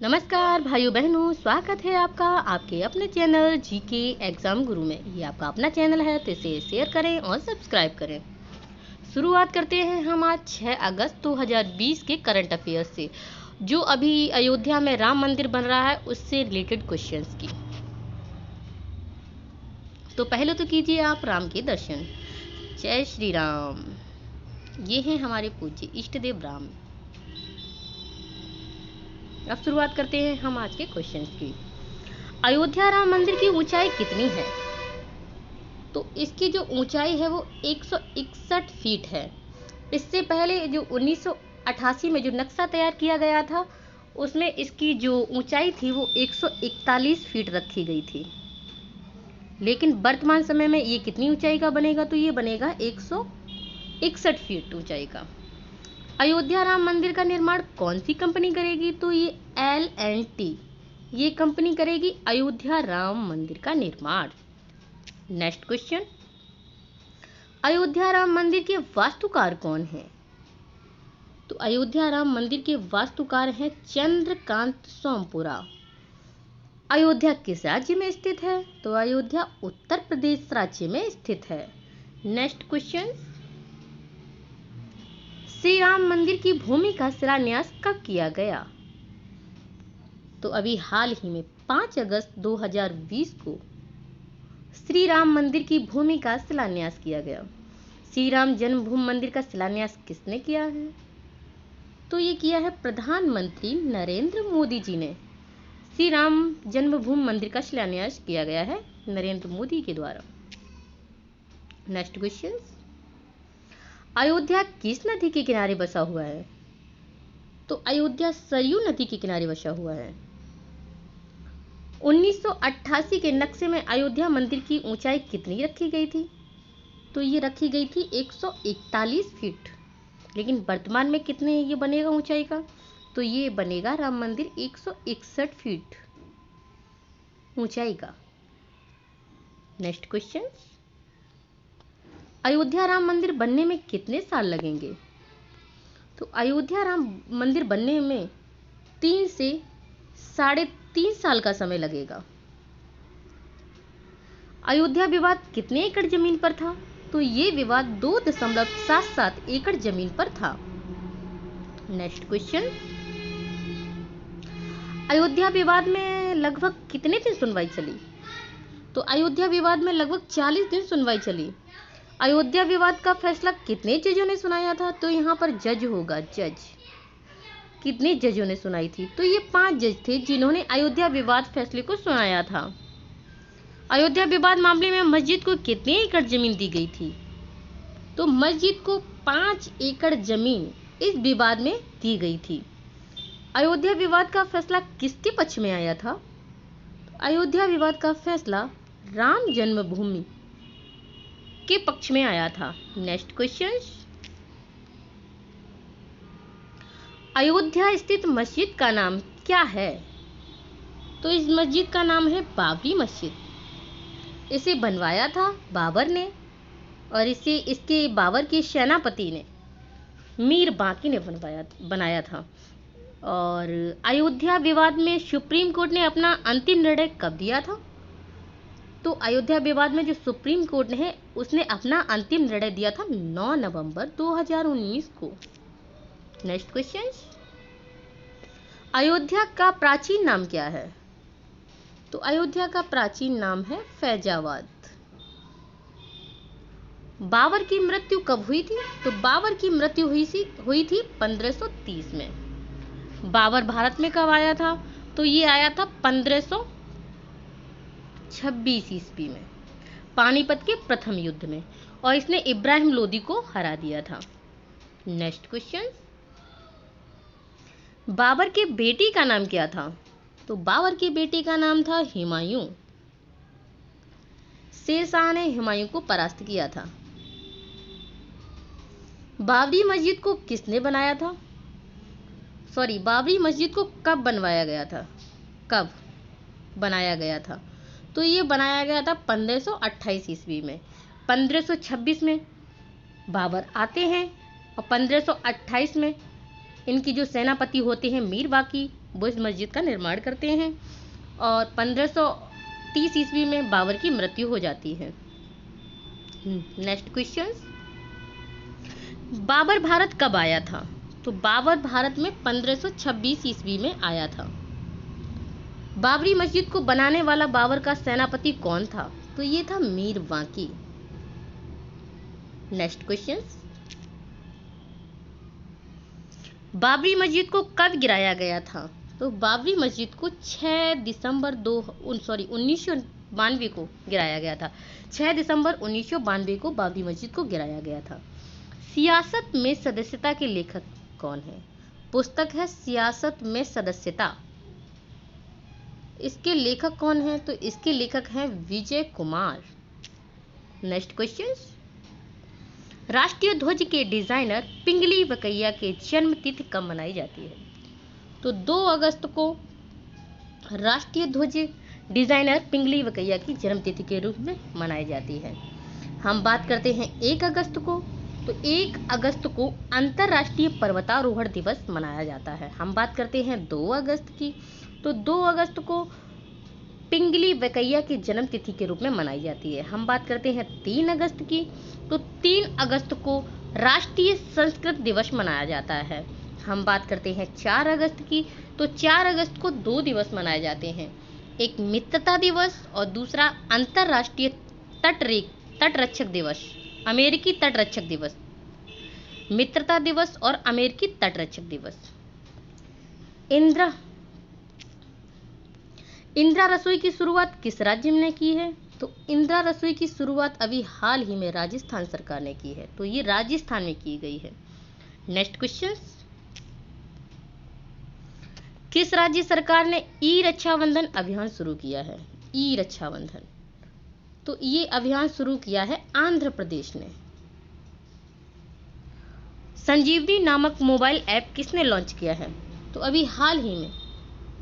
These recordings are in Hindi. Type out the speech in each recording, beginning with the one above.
नमस्कार भाइयों बहनों, स्वागत है आपका आपके अपने चैनल जीके एग्जाम गुरु में। ये आपका अपना चैनल है तो इसे शेयर करें और सब्सक्राइब करें। शुरुआत करते हैं हम आज 6 अगस्त 2020 के करंट अफेयर्स से, जो अभी अयोध्या में राम मंदिर बन रहा है उससे रिलेटेड क्वेश्चंस की। तो पहले तो कीजिए आप राम के दर्शन। जय श्री राम। ये हैं हमारे पूज्य इष्ट देव राम। अब शुरुआत करते हैं हम आज के क्वेश्चंस की। अयोध्या राम मंदिर की ऊंचाई कितनी है? तो इसकी जो ऊंचाई है वो 161 फीट है। इससे पहले जो 1988 में जो नक्शा तैयार किया गया था उसमें इसकी जो ऊंचाई थी वो 141 फीट रखी गई थी। लेकिन वर्तमान समय में ये कितनी ऊंचाई का बनेगा? तो ये बनेगा 161 फीट ऊंचाई का। अयोध्या राम मंदिर का निर्माण कौन सी कंपनी करेगी? तो ये L&T ये कंपनी करेगी अयोध्या राम मंदिर का निर्माण। नेक्स्ट क्वेश्चन, अयोध्या राम मंदिर के वास्तुकार कौन है? तो अयोध्या राम मंदिर के वास्तुकार हैं चंद्रकांत सोमपुरा। अयोध्या किस राज्य में स्थित है? तो अयोध्या उत्तर प्रदेश राज्य में स्थित है। नेक्स्ट क्वेश्चन, श्री राम मंदिर की भूमि का शिलान्यास कब किया गया? तो अभी हाल ही में 5 अगस्त 2020 को श्री राम मंदिर की भूमि का शिलान्यास किया गया। श्री राम जन्मभूमि मंदिर का शिलान्यास किसने किया है? तो ये किया है प्रधानमंत्री नरेंद्र मोदी जी ने। श्री राम जन्मभूमि मंदिर का शिलान्यास किया गया है नरेंद्र मोदी के द्वारा। नेक्स्ट क्वेश्चन, अयोध्या किस नदी के किनारे बसा हुआ है? तो अयोध्या सरयू नदी के किनारे बसा हुआ है। 1988 के नक्शे में अयोध्या मंदिर की ऊंचाई कितनी रखी गई थी? तो ये रखी गई थी 141 फीट। लेकिन वर्तमान में कितने ये बनेगा ऊंचाई का? तो ये बनेगा राम मंदिर 161 फीट ऊंचाई का। नेक्स्ट क्वेश्चन, अयोध्या राम मंदिर बनने में कितने साल लगेंगे? तो अयोध्या राम मंदिर बनने में 3 से 3.5 साल का समय लगेगा। अयोध्या विवाद कितने एकड़ जमीन पर था? तो ये विवाद 2.77 एकड़ जमीन पर था। नेक्स्ट क्वेश्चन, अयोध्या विवाद में लगभग कितने दिन सुनवाई चली? तो अयोध्या विवाद में लगभग 40 दिन सुनवाई चली। अयोध्या विवाद का फैसला कितने जजों ने सुनाया था? तो यहाँ पर जज होगा, जज। कितने जजों ने सुनाई थी? तो ये 5 जज थे जिन्होंने अयोध्या विवाद फैसले को सुनाया था। अयोध्या विवाद मामले में मस्जिद को कितने एकड़ जमीन दी गई थी? तो मस्जिद को 5 एकड़ जमीन इस विवाद में दी गई थी। अयोध्या विवाद का फैसला किसके पक्ष में आया था? अयोध्या विवाद का फैसला राम जन्मभूमि के पक्ष में आया था। नेक्स्ट क्वेश्चन, अयोध्या स्थित मस्जिद का नाम क्या है? तो इस मस्जिद का नाम है बाबरी मस्जिद। इसे बनवाया था बाबर ने और इसे इसके बाबर के सेनापति ने मीर बाकी ने बनाया था। और अयोध्या विवाद में सुप्रीम कोर्ट ने अपना अंतिम निर्णय कब दिया था? तो अयोध्या विवाद में जो सुप्रीम कोर्ट है उसने अपना अंतिम निर्णय दिया था 9 नवंबर 2019 को। नेक्स्ट क्वेश्चन, अयोध्या का प्राचीन नाम क्या है? तो अयोध्या का प्राचीन नाम है फैजाबाद। बाबर की मृत्यु कब हुई थी? तो बाबर की मृत्यु हुई थी 1530 में। बाबर भारत में कब आया था? तो ये आया था 1526 ईस्वी में, पानीपत के प्रथम युद्ध में, और इसने इब्राहिम लोदी को हरा दिया था। नेक्स्ट क्वेश्चन, बाबर के बेटी का नाम क्या था? तो बाबर के बेटे का नाम था हुमायूं। शेरशाह ने हुमायूं को परास्त किया था। बाबरी मस्जिद को किसने बनाया था? बाबरी मस्जिद को कब बनवाया गया था? कब बनाया गया था? तो ये बनाया गया था 1528 ईस्वी में। 1526 में बाबर आते हैं और 1528 में इनकी जो सेनापति होते हैं मीर बाकी, बुर्ज मस्जिद का निर्माण करते हैं और 1530 ईस्वी में बाबर की मृत्यु हो जाती है। नेक्स्ट क्वेश्चन, बाबर भारत कब आया था? तो बाबर भारत में 1526 ईस्वी में आया था। बाबरी मस्जिद को बनाने वाला बाबर का सेनापति कौन था? तो ये था मीर वाकी। नेक्स्ट क्वेश्चन, बाबरी मस्जिद को कब गिराया गया था? तो बाबरी मस्जिद को 6 दिसंबर 1992 को गिराया गया था। 6 दिसंबर 1992 को बाबरी मस्जिद को गिराया गया था। सियासत में सदस्यता के लेखक कौन है? पुस्तक है सियासत में सदस्यता। इसके लेखक कौन है? तो इसके लेखक हैं विजय कुमार। नेक्स्ट क्वेश्चन, राष्ट्रीय ध्वज के डिजाइनर पिंगली वकैया के जन्म तिथि कब मनाई जाती है? तो 2 अगस्त को राष्ट्रीय ध्वज डिजाइनर पिंगली वकैया की जन्म तिथि के रूप में मनाई जाती है। हम बात करते हैं 1 अगस्त को, तो 1 अगस्त को अंतर्राष्ट्रीय पर्वतारोहण दिवस मनाया जाता है। हम बात करते हैं 2 अगस्त की, तो 2 अगस्त को पिंगली वकैया की जन्म तिथि के रूप में मनाई जाती है। हम बात करते हैं 3 अगस्त की, तो 3 अगस्त को राष्ट्रीय संस्कृत दिवस मनाया जाता है। हम बात करते हैं 4 अगस्त की, तो 4 अगस्त को 2 दिवस मनाए जाते हैं, एक मित्रता दिवस और दूसरा अंतर्राष्ट्रीय तटरक्षक दिवस, अमेरिकी तटरक्षक दिवस। मित्रता दिवस और अमेरिकी तटरक्षक दिवस। इंदिरा रसोई की शुरुआत किस राज्य ने की है? तो इंदिरा रसोई की शुरुआत अभी हाल ही में राजस्थान सरकार ने की है, तो ये राजस्थान में की गई है। नेक्स्ट क्वेश्चन, किस राज्य सरकार ने ई रक्षाबंधन अभियान शुरू किया है? ई रक्षाबंधन, तो ये अभियान शुरू किया है आंध्र प्रदेश ने। संजीवनी नामक मोबाइल ऐप किसने लॉन्च किया है? तो अभी हाल ही में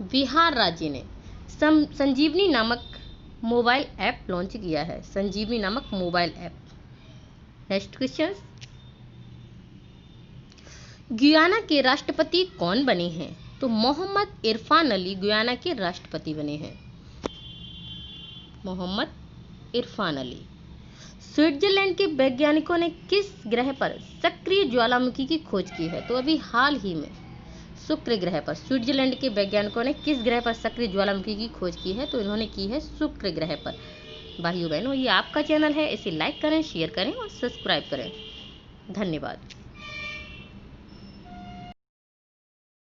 बिहार राज्य ने संजीवनी नामक मोबाइल ऐप लॉन्च किया है, संजीवनी नामक mobile app. Next question, Guyana के राष्ट्रपति कौन बने हैं? तो मोहम्मद इरफान अली गुयाना के राष्ट्रपति बने हैं, मोहम्मद इरफान अली। स्विट्जरलैंड के वैज्ञानिकों ने किस ग्रह पर सक्रिय ज्वालामुखी की खोज की है? तो अभी हाल ही में शुक्र ग्रह पर स्विट्जरलैंड के वैज्ञानिकों ने किस ग्रह पर सक्रिय ज्वालामुखी की खोज की है? तो इन्होंने की है शुक्र ग्रह पर। भाइयों बहनों, ये आपका चैनल है, इसे लाइक करें, शेयर करें और सब्सक्राइब करें। धन्यवाद।